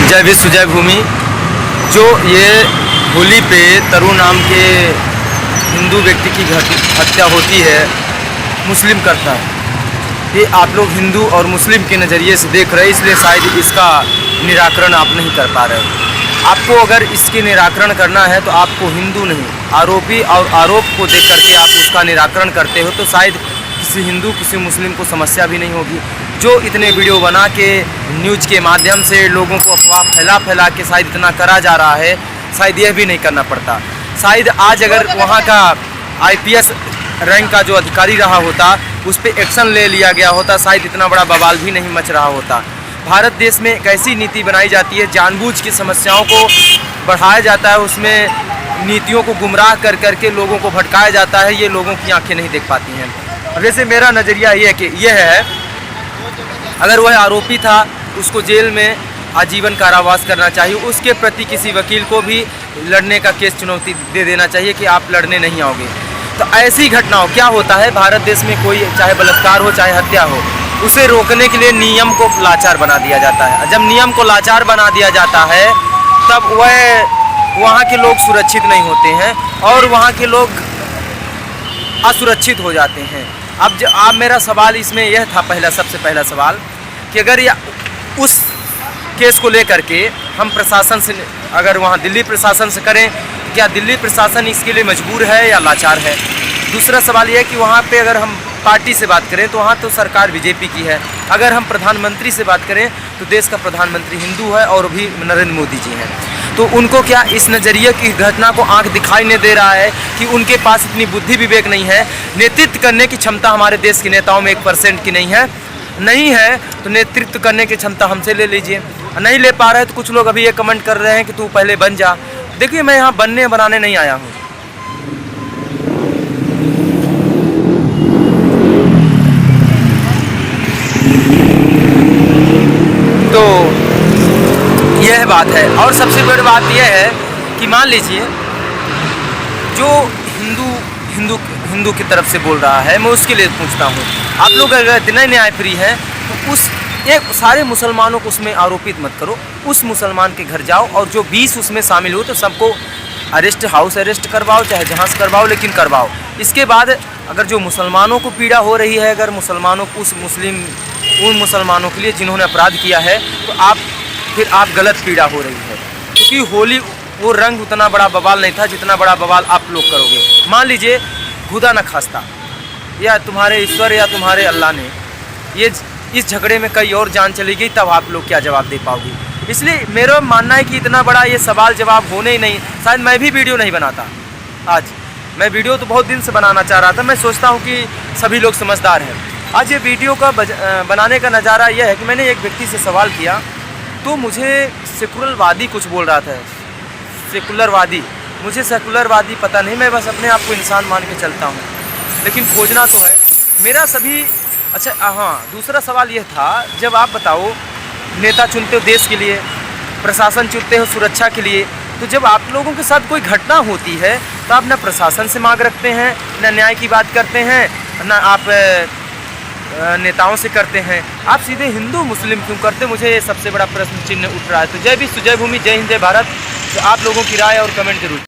जय विश्व जय भूमि। जो ये होली पे तरुण नाम के हिंदू व्यक्ति की हत्या होती है, मुस्लिम करता है। ये आप लोग हिंदू और मुस्लिम के नज़रिए से देख रहे हैं, इसलिए शायद इसका निराकरण आप नहीं कर पा रहे हो। आपको अगर इसके निराकरण करना है तो आपको हिंदू नहीं, आरोपी और आरोप को देख करके आप उसका निराकरण करते हो तो शायद किसी हिंदू किसी मुस्लिम को समस्या भी नहीं होगी। जो इतने वीडियो बना के न्यूज़ के माध्यम से लोगों को अफवाह फैला के शायद इतना करा जा रहा है, शायद यह भी नहीं करना पड़ता। शायद आज अगर वहाँ का IPS रैंक का जो अधिकारी रहा होता उस पर एक्शन ले लिया गया होता, शायद इतना बड़ा बवाल भी नहीं मच रहा होता। भारत देश में एक ऐसी नीति बनाई जाती है, जानबूझ की समस्याओं को बढ़ाया जाता है, उसमें नीतियों को गुमराह कर करके लोगों को भटकाया जाता है। ये लोगों की आंखें नहीं देख पाती हैं। वैसे मेरा नज़रिया ये है कि यह है, अगर वह आरोपी था उसको जेल में आजीवन कारावास करना चाहिए। उसके प्रति किसी वकील को भी लड़ने का केस चुनौती दे देना चाहिए कि आप लड़ने नहीं आओगे। तो ऐसी घटनाओं क्या होता है, भारत देश में कोई चाहे बलात्कार हो चाहे हत्या हो, उसे रोकने के लिए नियम को लाचार बना दिया जाता है। जब नियम को लाचार बना दिया जाता है तब वहाँ के लोग सुरक्षित नहीं होते हैं और वहाँ के लोग असुरक्षित हो जाते हैं। अब मेरा सवाल इसमें यह था, सबसे पहला सवाल कि अगर उस केस को लेकर के हम प्रशासन से, अगर वहाँ दिल्ली प्रशासन से करें तो क्या दिल्ली प्रशासन इसके लिए मजबूर है या लाचार है। दूसरा सवाल यह है कि वहाँ पे अगर हम पार्टी से बात करें तो वहाँ तो सरकार BJP की है। अगर हम प्रधानमंत्री से बात करें तो देश का प्रधानमंत्री हिंदू है और भी नरेंद्र मोदी जी हैं। तो उनको क्या इस नज़रिए की घटना को आंख दिखाई नहीं दे रहा है कि उनके पास इतनी बुद्धि विवेक नहीं है, नेतृत्व करने की क्षमता हमारे देश के नेताओं में 1% की नहीं है तो नेतृत्व करने की क्षमता हमसे ले लीजिए। नहीं ले पा रहे तो कुछ लोग अभी ये कमेंट कर रहे हैं कि तू पहले बन जा। देखिए, मैं यहाँ बनने बनाने नहीं आया हूँ। तो यह बात है। और सबसे बड़ी बात यह है कि मान लीजिए जो हिंदू की तरफ से बोल रहा है, मैं उसके लिए पूछता हूँ, आप लोग अगर इतने न्यायप्रिय हैं तो उस एक सारे मुसलमानों को उसमें आरोपित मत करो। उस मुसलमान के घर जाओ और जो 20 उसमें शामिल हो तो सबको हाउस अरेस्ट करवाओ, चाहे जहाँ से करवाओ, लेकिन करवाओ। इसके बाद अगर जो मुसलमानों को पीड़ा हो रही है, अगर मुसलमानों को उन मुसलमानों के लिए जिन्होंने अपराध किया है, तो फिर आप गलत पीड़ा हो रही है। क्योंकि होली वो रंग उतना बड़ा बवाल नहीं था जितना बड़ा बवाल आप लोग करोगे। मान लीजिए खुदा न खास्ता या तुम्हारे ईश्वर या तुम्हारे अल्लाह ने इस झगड़े में कई और जान चली गई, तब आप लोग क्या जवाब दे पाओगे। इसलिए मेरा मानना है कि इतना बड़ा ये सवाल जवाब होने ही नहीं, शायद मैं भी वीडियो नहीं बनाता। आज मैं वीडियो तो बहुत दिन से बनाना चाह रहा था। मैं सोचता हूँ कि सभी लोग समझदार हैं। आज ये वीडियो का बनाने का नज़ारा यह है कि मैंने एक व्यक्ति से सवाल किया तो मुझे सेकुलरवादी कुछ बोल रहा था। सेकुलरवादी, मुझे सेकुलरवादी पता नहीं, मैं बस अपने आप को इंसान मान के चलता हूँ, लेकिन खोजना तो है मेरा सभी। अच्छा हाँ, दूसरा सवाल यह था, जब आप बताओ नेता चुनते हो देश के लिए, प्रशासन चुनते हो सुरक्षा के लिए, तो जब आप लोगों के साथ कोई घटना होती है तो आप ना प्रशासन से मांग रखते हैं, ना न्याय की बात करते हैं, ना आप नेताओं से करते हैं, आप सीधे हिंदू मुस्लिम क्यों करते? मुझे ये सबसे बड़ा प्रश्न चिन्ह उठ रहा है। तो जय विश्व जय भूमि, जय हिंद जय भारत। तो आप लोगों की राय और कमेंट जरूर।